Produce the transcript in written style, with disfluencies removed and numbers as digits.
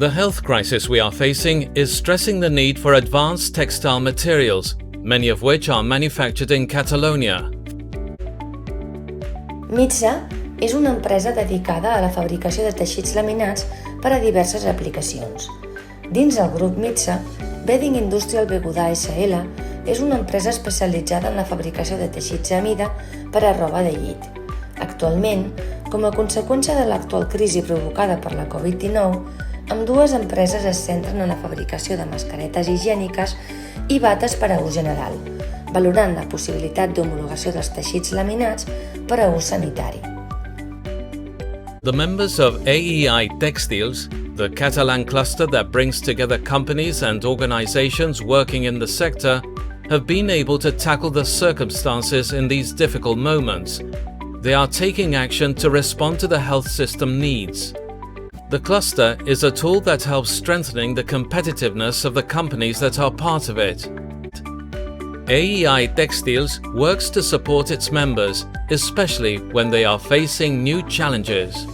The health crisis we are facing is stressing the need for advanced textile materials, many of which are manufactured in Catalonia. Mitsa és una empresa dedicada a la fabricació de teixits laminats per a diverses aplicacions. Dins el grup Mitsa, Bedding Industrial Begudà S.L. és una empresa especialitzada en la fabricació de teixits a mida per a roba de llit. Actualment, com a conseqüència de l'actual crisi provocada per la Covid-19, ambdues empreses es centren en la fabricació de mascaretes higièniques i bates per a ús general, valorant la possibilitat d'homologació dels teixits laminats per a ús sanitari. The members of AEI Textiles, the Catalan cluster that brings together companies and organizations working in the sector, have been able to tackle the circumstances in these difficult moments. They are taking action to respond to the health system needs. The cluster is a tool that helps strengthening the competitiveness of the companies that are part of it. AEI Textiles works to support its members, especially when they are facing new challenges.